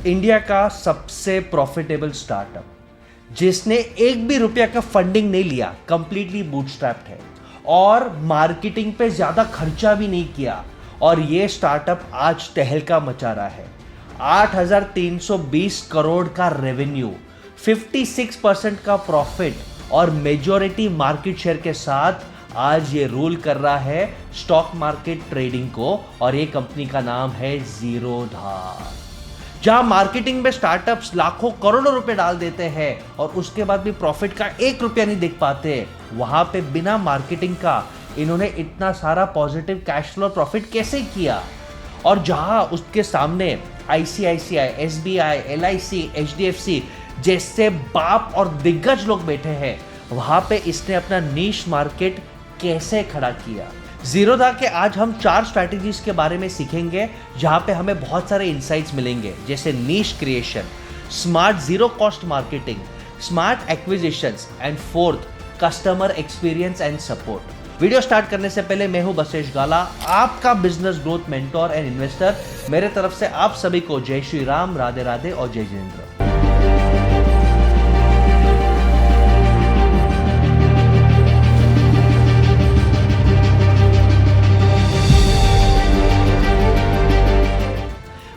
India का सबसे profitable startup जिसने एक भी रुपया का फंडिंग नहीं लिया, कंप्लीटली बूटस्ट्रैप्ड है और मार्केटिंग पे ज्यादा खर्चा भी नहीं किया और ये स्टार्टअप आज तहलका मचा रहा है। 8,320 करोड़ का रेवेन्यू, 56% का प्रॉफिट और मेजॉरिटी मार्केट शेयर के साथ आज ये रूल कर रहा है स्टॉक मार्केट ट्रेडिंग को और ये कंपनी का नाम है ज़ीरोधा। जहां मार्केटिंग में स्टार्टअप्स लाखों करोड़ों रुपए डाल देते हैं और उसके बाद भी प्रॉफिट का 1 रुपया नहीं देख पाते, वहां पे बिना मार्केटिंग का इन्होंने इतना सारा पॉजिटिव कैश फ्लो प्रॉफिट कैसे किया। और जहां उसके सामने ICICI, SBI, LIC, HDFC जैसे बाप और दिग्गज लोग बैठे हैं, वहां पे इसने अपना नीश मार्केट कैसे खड़ा किया। ज़ीरोधा के आज हम 4 स्ट्रैटेजीज के बारे में सीखेंगे जहां पे हमें बहुत सारे इंसाइट्स मिलेंगे, जैसे niche creation, smart zero cost marketing, smart acquisitions and fourth customer experience and support. Video start करने से पहले मैं हूं बसेश गाला, आपका business growth mentor and investor. मेरे तरफ से आप सभी को जय श्री राम, राधे राधे और जय जिनेंद्र।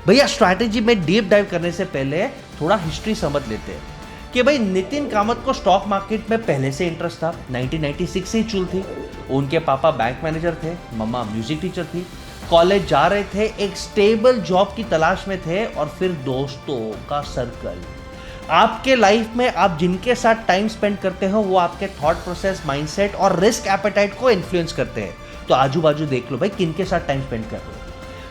भैया स्ट्रैटेजी में डीप डाइव करने से पहले थोड़ा हिस्ट्री समझ लेते हैं कि भाई नितिन कामत को स्टॉक मार्केट में पहले से इंटरेस्ट था। 1996 से ही चूल थी। उनके पापा बैंक मैनेजर थे, मम्मा म्यूजिक टीचर थी। कॉलेज जा रहे थे, एक स्टेबल जॉब की तलाश में थे और फिर दोस्तों का सर्कल। आपके लाइफ में आप जिनके साथ टाइम स्पेंड करते हो वो आपके थॉट प्रोसेस, माइंडसेट और रिस्क एपेटाइट को इन्फ्लुएंस करते हैं। तो आजू बाजू देख लो भाई किनके साथ टाइम स्पेंड कर रहे हो।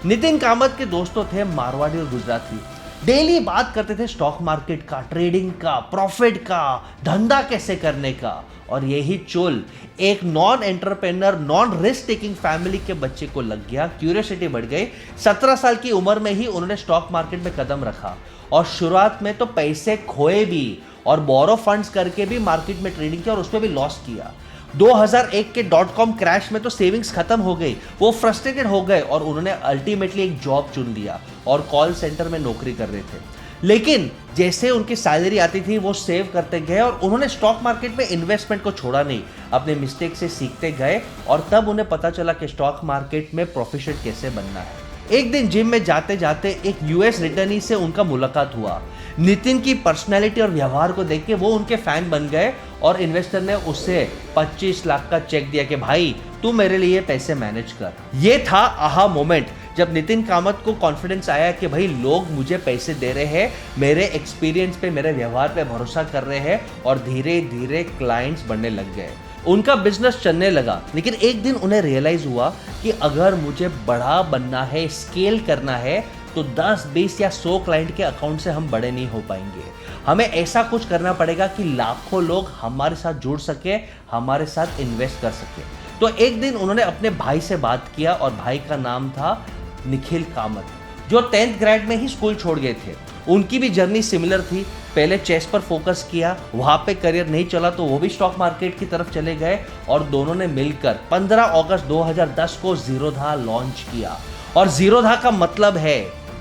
नितिन कामत के दोस्तों थे मारवाड़ी और गुजराती। डेली बात करते थे स्टॉक मार्केट का, ट्रेडिंग का, प्रॉफिट का, धंधा कैसे करने का। और यही चुल एक non entrepreneur, non risk taking family के बच्चे को लग गया। क्यूरियोसिटी बढ़ गई। 17 साल की उम्र में ही उन्होंने स्टॉक मार्केट में कदम रखा और शुरुआत में तो पैसे खोए भी और बोरो फंड्स करके भी मार्केट में ट्रेडिंग किया और उसमें भी लॉस किया। 2001 के .com क्रैश में तो सेविंग्स खत्म हो गई, वो फ्रस्ट्रेटेड हो गए और उन्होंने अल्टीमेटली एक जॉब चुन लिया और कॉल सेंटर में नौकरी कर रहे थे। लेकिन जैसे उनकी सैलरी आती थी वो सेव करते गए और उन्होंने स्टॉक मार्केट में इन्वेस्टमेंट को छोड़ा नहीं, अपने मिस्टेक से सीखते गए और तब उन्हें पता चला कि स्टॉक मार्केट में प्रोफिशिएंट कैसे बनना है। एक दिन जिम में जाते जाते एक US रिटर्नी से उनका मुलाकात हुआ। नितिन की पर्सनैलिटी और व्यवहार को देख के वो उनके फैन बन गए और इन्वेस्टर ने उससे 25 लाख का चेक दिया कि भाई तू मेरे लिए पैसे मैनेज कर। ये था आहा मोमेंट जब नितिन कामत को कॉन्फिडेंस आया कि भाई लोग मुझे पैसे दे रहे हैं, मेरे एक्सपीरियंस पे, मेरे व्यवहार पे भरोसा कर रहे हैं और धीरे धीरे क्लाइंट्स बढ़ने लग गए। उनका बिजनेस चलने लगा। लेकिन एक दिन उन्हें रियलाइज हुआ कि अगर मुझे बड़ा बनना है, स्केल करना है, तो 10, 20 या 100 क्लाइंट के अकाउंट से हम बड़े नहीं हो पाएंगे। हमें ऐसा कुछ करना पड़ेगा कि लाखों लोग हमारे साथ जुड़ सके, हमारे साथ इन्वेस्ट कर सके। तो एक दिन उन्होंने अपने भाई से बात किया और भाई का नाम था निखिल कामत, जो 10th ग्रेड में ही स्कूल छोड़ गए थे। उनकी भी जर्नी सिमिलर थी। पहले चेस पर फोकस किया, वहां पे करियर नहीं चला तो वो भी स्टॉक मार्केट की तरफ चले गए और दोनों ने मिलकर 15 अगस्त 2010 को ज़ीरोधा लॉन्च किया। और ज़ीरोधा का मतलब है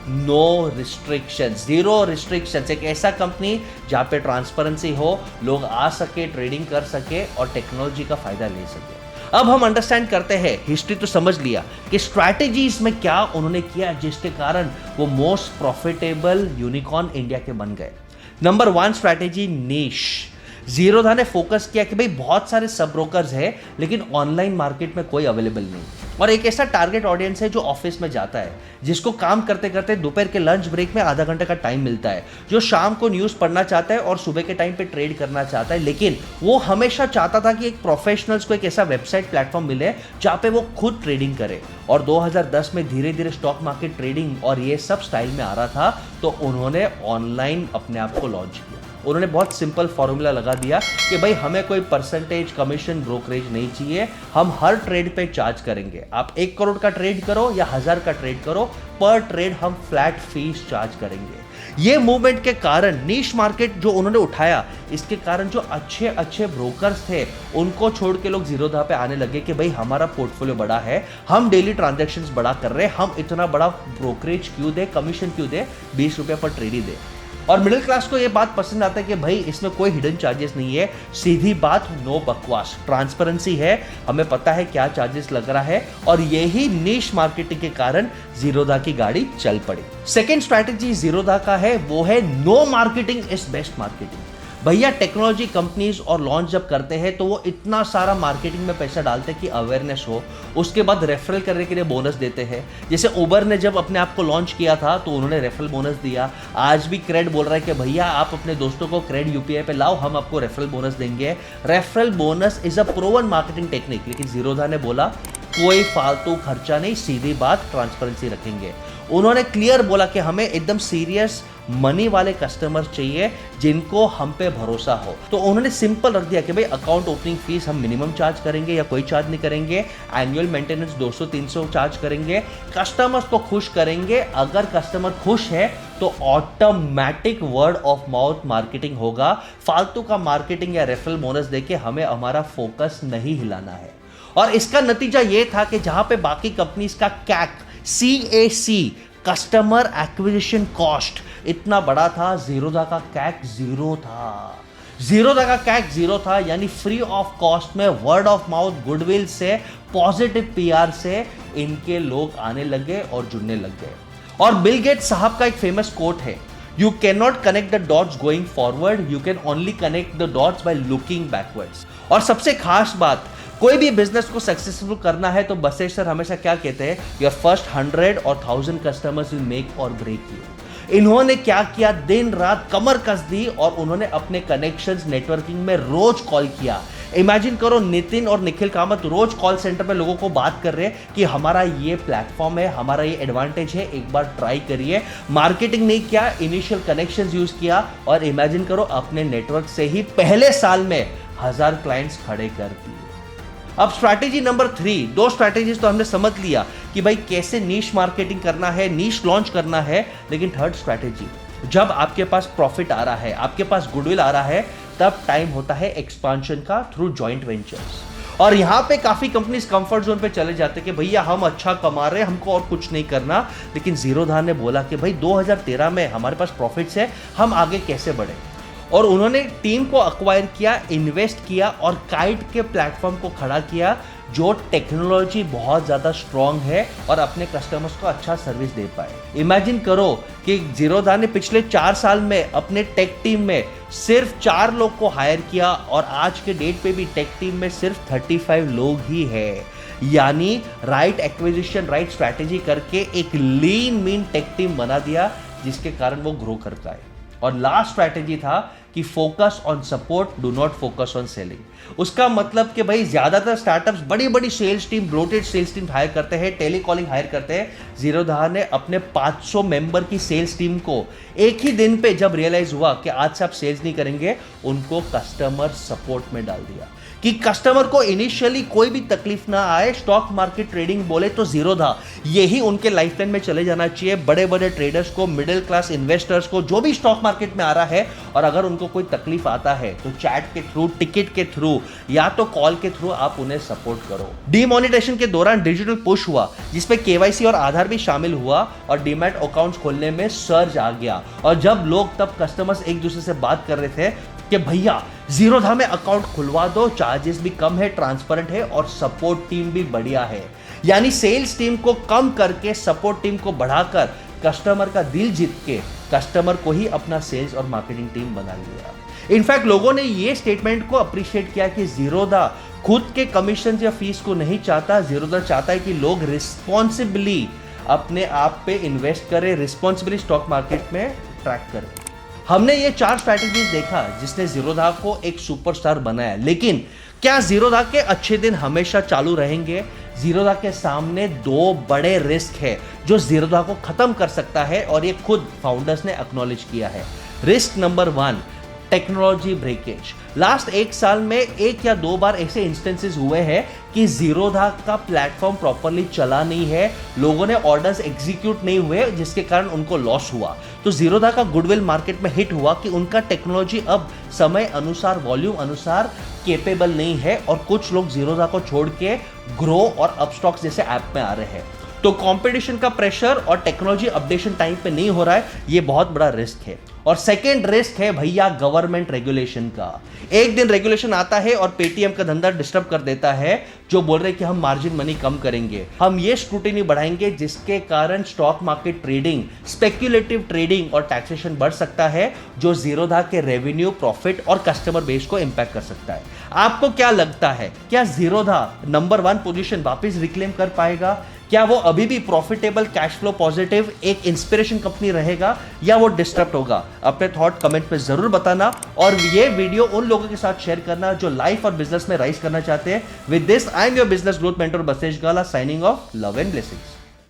नो रिस्ट्रिक्शन, जीरो रिस्ट्रिक्शन। एक ऐसा कंपनी जहां पे ट्रांसपेरेंसी हो, लोग आ सके, ट्रेडिंग कर सके और टेक्नोलॉजी का फायदा ले सके। अब हम अंडरस्टैंड करते हैं, हिस्ट्री तो समझ लिया कि स्ट्रैटेजीज में क्या उन्होंने किया जिसके कारण वो मोस्ट प्रॉफिटेबल यूनिकॉर्न इंडिया के बन गए। नंबर 1 स्ट्रैटेजी, नीश। ज़ीरोधा ने फोकस किया कि भाई बहुत सारे सब ब्रोकर्स हैं लेकिन ऑनलाइन मार्केट में कोई अवेलेबल नहीं, और एक ऐसा टारगेट ऑडियंस है जो ऑफिस में जाता है, जिसको काम करते करते दोपहर के लंच ब्रेक में आधा घंटे का टाइम मिलता है, जो शाम को न्यूज़ पढ़ना चाहता है और सुबह के टाइम पे ट्रेड करना चाहता है। लेकिन वो हमेशा चाहता था कि एक प्रोफेशनल्स को एक ऐसा वेबसाइट प्लेटफॉर्म मिले जहाँ पे वो खुद ट्रेडिंग करे। और 2010 में धीरे धीरे स्टॉक मार्केट ट्रेडिंग और ये सब स्टाइल में आ रहा था, तो उन्होंने ऑनलाइन अपने आप को लॉन्च किया। उन्होंने बहुत सिंपल फॉर्मूला लगा दिया कि भाई हमें कोई परसेंटेज कमीशन ब्रोकरेज नहीं चाहिए, हम हर ट्रेड पे चार्ज करेंगे। आप 1 करोड़ का ट्रेड करो या 1000 का ट्रेड करो, पर ट्रेड हम फ्लैट फीस चार्ज करेंगे। ये मूवमेंट के कारण नीश मार्केट जो उन्होंने उठाया, इसके कारण जो अच्छे अच्छे ब्रोकर्स थे उनको छोड़ के लोग जीरोधा पे आने लगे कि भाई हमारा पोर्टफोलियो बड़ा है, हम डेली ट्रांजैक्शंस बड़ा कर रहे हैं, हम इतना बड़ा ब्रोकरेज क्यों दे, कमीशन क्यों दे, 20 रुपये पर ट्रेड ही दे। और मिडिल क्लास को ये बात पसंद आता है कि भाई इसमें कोई हिडन चार्जेस नहीं है, सीधी बात, नो बकवास, ट्रांसपेरेंसी है, हमें पता है क्या चार्जेस लग रहा है। और यही नीश मार्केटिंग के कारण जीरोधा की गाड़ी चल पड़ी। सेकेंड स्ट्रैटेजी जीरोधा का है वो है no marketing is best marketing. भैया टेक्नोलॉजी कंपनीज और लॉन्च जब करते हैं तो वो इतना सारा मार्केटिंग में पैसा डालते हैं कि अवेयरनेस हो, उसके बाद रेफरल करने के लिए बोनस देते हैं। जैसे उबर ने जब अपने आप को लॉन्च किया था तो उन्होंने रेफरल बोनस दिया। आज भी क्रेड बोल रहा है कि भैया आप अपने दोस्तों को क्रेड यूपीआई पे लाओ, हम आपको रेफरल बोनस देंगे। Referral bonus is a proven marketing technique. लेकिन जीरोधा ने बोला कोई फालतू खर्चा नहीं, सीधी बात, ट्रांसपेरेंसी रखेंगे। उन्होंने क्लियर बोला कि हमें एकदम सीरियस मनी वाले कस्टमर चाहिए जिनको हम पे भरोसा हो। तो उन्होंने सिंपल रख दिया कि भाई अकाउंट ओपनिंग फीस हम मिनिमम चार्ज करेंगे या कोई चार्ज नहीं करेंगे, एनुअल मेंटेनेंस 200-300 चार्ज करेंगे, कस्टमर्स को खुश करेंगे। अगर कस्टमर खुश है तो automatic word of mouth marketing होगा। फालतू का मार्केटिंग या रेफरल बोनस देके हमें हमारा फोकस नहीं हिलाना है। और इसका नतीजा यह था कि जहां पे बाकी कंपनीज का CAC कस्टमर एक्विजिशन कॉस्ट इतना बड़ा था, जीरोधा का कैक जीरो था। जीरोधा का कैक जीरो था, यानी फ्री ऑफ कॉस्ट में वर्ड ऑफ माउथ, गुडविल से, पॉजिटिव PR से इनके लोग आने लगे और जुड़ने लग गए। और बिल गेट्स साहब का एक फेमस कोट है, you can not connect the dots going forward, you can only connect the dots by looking backwards. और सबसे खास बात, कोई भी बिजनेस को सक्सेसफुल करना है तो बसेश्वर हमेशा क्या कहते हैं, योर फर्स्ट 100 और 1000 कस्टमर्स विल मेक और ब्रेक यू। इन्होंने क्या किया, दिन रात कमर कस दी और उन्होंने अपने कनेक्शंस, नेटवर्किंग में रोज कॉल किया। इमेजिन करो, नितिन और निखिल कामत रोज कॉल सेंटर पे लोगों को बात कर रहे हैं कि हमारा ये प्लेटफॉर्म है, हमारा ये एडवांटेज है, एक बार ट्राई करिए। मार्केटिंग नहीं किया, इनिशियल कनेक्शंस यूज किया और इमेजिन करो अपने नेटवर्क से ही पहले साल में 1000 क्लाइंट्स खड़े कर दिए। अब स्ट्रैटेजी नंबर 3, 2 स्ट्रैटेजीज तो हमने समझ लिया कि भाई कैसे नीश मार्केटिंग करना है, नीश लॉन्च करना है। लेकिन थर्ड स्ट्रैटेजी, जब आपके पास प्रॉफिट आ रहा है, आपके पास गुडविल आ रहा है, तब टाइम होता है एक्सपांशन का थ्रू जॉइंट वेंचर्स। और यहां पे काफी कंपनीज कंफर्ट जोन पे चले जाते कि भैया हम अच्छा कमा रहे हैं, हमको और कुछ नहीं करना। लेकिन जीरोधा ने बोला कि भाई 2013 में हमारे पास प्रॉफिट्स है, हम आगे कैसे बढ़े। और उन्होंने टीम को अक्वायर किया, इन्वेस्ट किया और काइट के प्लेटफॉर्म को खड़ा किया जो टेक्नोलॉजी बहुत ज़्यादा स्ट्रॉन्ग है और अपने कस्टमर्स को अच्छा सर्विस दे पाए। इमेजिन करो कि जीरोधा ने पिछले 4 साल में अपने टेक टीम में सिर्फ 4 लोग को हायर किया और आज के डेट पे भी टेक टीम में सिर्फ 35 लोग ही है। यानी राइट एक्विजिशन, राइट स्ट्रैटेजी करके एक लीन मीन टेक टीम बना दिया जिसके कारण वो ग्रो कर पाए। और लास्ट स्ट्रैटेजी था कि focus on support, do not focus on selling. उसका मतलब कि भाई ज्यादातर स्टार्टअप्स बड़ी बड़ी sales team, bloated sales team hire करते हैं, टेलीकॉलिंग हायर करते हैं। जीरोधा ने अपने 500 मेंबर की सेल्स टीम को एक ही दिन पे जब रियलाइज हुआ कि आज से आप सेल्स नहीं करेंगे, उनको कस्टमर सपोर्ट में डाल दिया कि कस्टमर को इनिशियली कोई भी तकलीफ ना आए। स्टॉक मार्केट ट्रेडिंग बोले तो जीरोधा यही उनके लाइफलाइन में चले जाना चाहिए। बड़े बड़े ट्रेडर्स को, मिडिल क्लास इन्वेस्टर्स को, जो भी स्टॉक मार्केट में आ रहा है और अगर उनको कोई तकलीफ आता है तो चैट के थ्रू, टिकट के थ्रू या तो कॉल के थ्रू आप उन्हें सपोर्ट करो। डीमोनेटाइजेशन के दौरान डिजिटल पुश हुआ जिसमें केवाईसी और आधार भी शामिल हुआ और डीमैट अकाउंट्स खोलने में सर्ज आ गया। और जब लोग, तब कस्टमर्स एक दूसरे से बात कर रहे थे कि भैया जीरोधा में अकाउंट खुलवा दो, चार्जेस भी कम है, ट्रांसपेरेंट है और सपोर्ट टीम भी बढ़िया है। यानी सेल्स टीम को कम करके सपोर्ट टीम को बढ़ाकर कस्टमर का दिल जीत के कस्टमर को ही अपना सेल्स और मार्केटिंग टीम बना लिया। इनफैक्ट लोगों ने ये स्टेटमेंट को अप्रिशिएट किया कि जीरोधा खुद के कमीशन या फीस को नहीं चाहता। जीरोधा चाहता है कि लोग रिस्पॉन्सिबली अपने आप पे इन्वेस्ट करें, रिस्पॉन्सिबली स्टॉक मार्केट में ट्रैक करें। हमने ये 4 स्ट्रैटेजीज देखा जिसने जीरोधा को एक सुपरस्टार बनाया। लेकिन क्या जीरोधा के अच्छे दिन हमेशा चालू रहेंगे? जीरोधा के सामने 2 बड़े रिस्क है जो जीरोधा को खत्म कर सकता है और ये खुद फाउंडर्स ने एक्नॉलेज किया है। Risk number 1, technology breakage. Last एक साल में एक या दो बार ऐसे इंस्टेंसेस हुए हैं कि जीरोधा का प्लेटफॉर्म प्रॉपरली चला नहीं है, लोगों ने ऑर्डर्स एग्जीक्यूट नहीं हुए जिसके कारण उनको लॉस हुआ। तो जीरोधा का गुडविल मार्केट में हिट हुआ कि उनका टेक्नोलॉजी अब समय अनुसार, वॉल्यूम अनुसार केपेबल नहीं है और कुछ लोग जीरोधा को छोड़ के ग्रो और अपस्टॉक्स जैसे ऐप में आ रहे हैं। तो कंपटीशन का प्रेशर और टेक्नोलॉजी अपडेशन टाइम पे नहीं हो रहा है, ये बहुत बड़ा रिस्क है। और सेकेंड रिस्क है भैया गवर्नमेंट रेगुलेशन का। एक दिन रेगुलेशन आता है और पेटीएम का धंधा डिस्टर्ब कर देता है, जो बोल रहे कि हम मार्जिन मनी कम करेंगे, हम ये स्क्रूटिनी बढ़ाएंगे जिसके कारण stock market trading, speculative trading और टैक्सेशन बढ़ सकता है, जो जीरोधा के रेवेन्यू, प्रॉफिट और कस्टमर बेस को इंपैक्ट कर सकता है। आपको क्या लगता है, क्या जीरोधा नंबर 1 पोजीशन वापस रिक्लेम कर पाएगा? क्या वो अभी भी प्रॉफिटेबल, कैश फ्लो पॉजिटिव, एक इंस्पिरेशन कंपनी रहेगा, या वो डिस्टर्ब होगा? अपने थॉट कमेंट में जरूर बताना और ये वीडियो उन लोगों के साथ शेयर करना जो लाइफ और बिजनेस में राइज करना चाहते हैं। With this I am your business growth mentor Basesh Gala, signing off. Love and blessings.